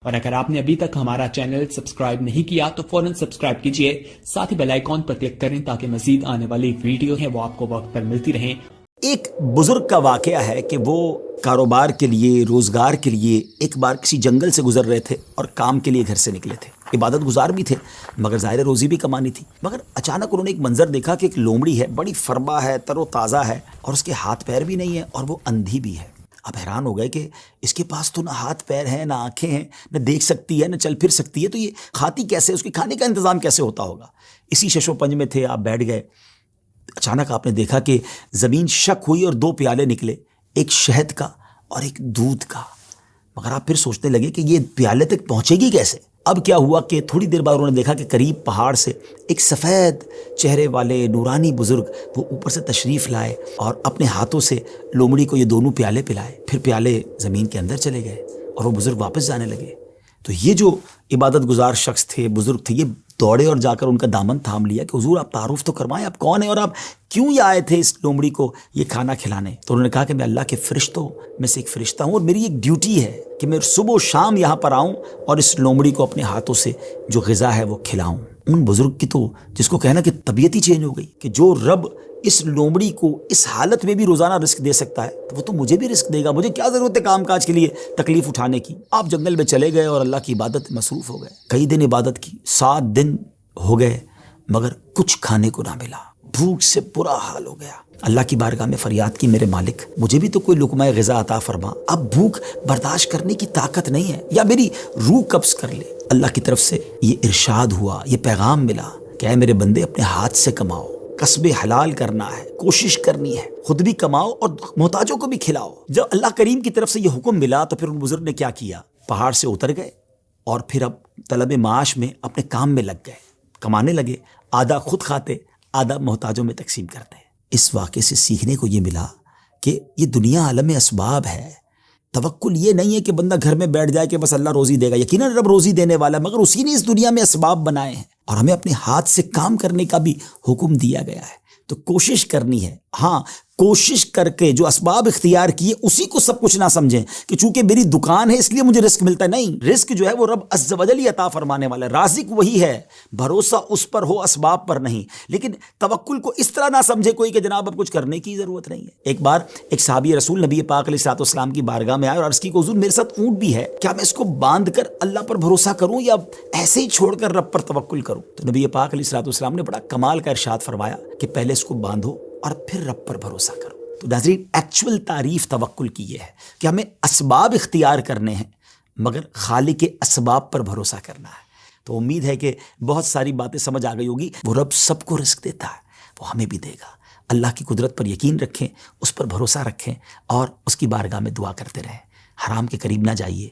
اور اگر آپ نے ابھی تک ہمارا چینل سبسکرائب نہیں کیا تو فوراً سبسکرائب کیجئے، ساتھ ہی بیل آئیکن پر کلک کریں تاکہ مزید آنے والی ویڈیو ہیں وہ آپ کو وقت پر ملتی رہیں۔ ایک بزرگ کا واقعہ ہے کہ وہ کاروبار کے لیے، روزگار کے لیے ایک بار کسی جنگل سے گزر رہے تھے اور کام کے لیے گھر سے نکلے تھے۔ عبادت گزار بھی تھے مگر ظاہر روزی بھی کمانی تھی۔ مگر اچانک انہوں نے ایک منظر دیکھا کہ ایک لومڑی ہے، بڑی فربا ہے، تر و تازہ ہے، اور اس کے ہاتھ پیر بھی نہیں ہیں اور وہ اندھی بھی ہے۔ اب حیران ہو گئے کہ اس کے پاس تو نہ ہاتھ پیر ہیں، نہ آنکھیں ہیں، نہ دیکھ سکتی ہے، نہ چل پھر سکتی ہے، تو یہ کھاتی کیسے؟ اس کے کھانے کا انتظام کیسے ہوتا ہوگا؟ اسی شش و پنج میں تھے، آپ بیٹھ گئے۔ اچانک آپ نے دیکھا کہ زمین شک ہوئی اور دو پیالے نکلے، ایک شہد کا اور ایک دودھ کا۔ مگر آپ پھر سوچنے لگے کہ یہ پیالے تک پہنچے گی کیسے؟ اب کیا ہوا کہ تھوڑی دیر بعد انہوں نے دیکھا کہ قریب پہاڑ سے ایک سفید چہرے والے نورانی بزرگ وہ اوپر سے تشریف لائے اور اپنے ہاتھوں سے لومڑی کو یہ دونوں پیالے پلائے۔ پھر پیالے زمین کے اندر چلے گئے اور وہ بزرگ واپس جانے لگے۔ تو یہ جو عبادت گزار شخص تھے، بزرگ تھے، یہ دوڑے اور جا کر ان کا دامن تھام لیا کہ حضور آپ تعارف تو کروائیں، آپ کون ہیں اور آپ کیوں یہ آئے تھے اس لومڑی کو یہ کھانا کھلانے؟ تو انہوں نے کہا کہ میں اللہ کے فرشتوں میں سے ایک فرشتہ ہوں اور میری ایک ڈیوٹی ہے کہ میں صبح و شام یہاں پر آؤں اور اس لومڑی کو اپنے ہاتھوں سے جو غذا ہے وہ کھلاؤں۔ ان بزرگ کی تو جس کو کہنا کہ طبیعت ہی چینج ہو گئی کہ جو رب اس لومڑی کو اس حالت میں بھی روزانہ رزق دے سکتا ہے تو وہ تو مجھے بھی رزق دے گا، مجھے کیا ضرورت ہے کام کاج کے لیے تکلیف اٹھانے کی۔ آپ جنگل میں چلے گئے اور اللہ کی عبادت میں مصروف ہو گئے، کئی دن عبادت کی، 7 دن ہو گئے مگر کچھ کھانے کو نہ ملا، بھوک سے برا حال ہو گیا۔ اللہ کی بارگاہ میں فریاد کی، میرے مالک مجھے بھی تو کوئی لقمہ غذا عطا فرما، اب بھوک برداشت کرنے کی طاقت نہیں ہے، یا میری روح قبض کر لے۔ اللہ کی طرف سے یہ ارشاد ہوا، یہ پیغام ملا کہ اے میرے بندے اپنے ہاتھ سے کماؤ، کسب حلال کرنا ہے، کوشش کرنی ہے، خود بھی کماؤ اور محتاجوں کو بھی کھلاؤ۔ جب اللہ کریم کی طرف سے یہ حکم ملا تو پھر ان بزرگ نے کیا کیا؟ پہاڑ سے اتر گئے اور پھر اب طلب معاش میں اپنے کام میں لگ گئے، کمانے لگے، آدھا خود کھاتے، آدھا محتاجوں میں تقسیم کرتے۔ اس واقعے سے سیکھنے کو یہ ملا کہ یہ دنیا عالم اسباب ہے، توکل یہ نہیں ہے کہ بندہ گھر میں بیٹھ جائے کہ بس اللہ روزی دے گا۔ یقیناً رب روزی دینے والا ہے، مگر اسی نے اس دنیا میں اسباب بنائے ہیں اور ہمیں اپنے ہاتھ سے کام کرنے کا بھی حکم دیا گیا ہے۔ تو کوشش کرنی ہے، ہاں کوشش کر کے جو اسباب اختیار کیے اسی کو سب کچھ نہ سمجھیں کہ چونکہ میری دکان ہے اس لیے مجھے رزق ملتا ہے۔ نہیں، رزق جو ہے وہ رب عز و جل ہی عطا فرمانے والا ہے، رازق وہی ہے، بھروسہ اس پر ہو، اسباب پر نہیں۔ لیکن توکل کو اس طرح نہ سمجھے کوئی کہ جناب اب کچھ کرنے کی ضرورت نہیں ہے۔ ایک بار ایک صحابی رسول نبی پاک علیہ الصلوۃ والسلام کی بارگاہ میں آئے اور عرض کی کہ حضور میرے ساتھ اونٹ بھی ہے، کیا میں اس کو باندھ کر اللہ پر بھروسہ کروں یا ایسے ہی چھوڑ کر رب پر توکل کروں؟ تو نبی پاک علیہ الصلوۃ والسلام نے بڑا کمال کا ارشاد فرمایا کہ پہلے اس کو باندھو اور پھر رب پر بھروسہ کرو۔ تو ناظرین، ایکچول تعریف توکل کی یہ ہے کہ ہمیں اسباب اختیار کرنے ہیں مگر خالق کے اسباب پر بھروسہ کرنا ہے۔ تو امید ہے کہ بہت ساری باتیں سمجھ آ گئی ہوگی۔ وہ رب سب کو رزق دیتا ہے، وہ ہمیں بھی دے گا۔ اللہ کی قدرت پر یقین رکھیں، اس پر بھروسہ رکھیں اور اس کی بارگاہ میں دعا کرتے رہیں۔ حرام کے قریب نہ جائیے،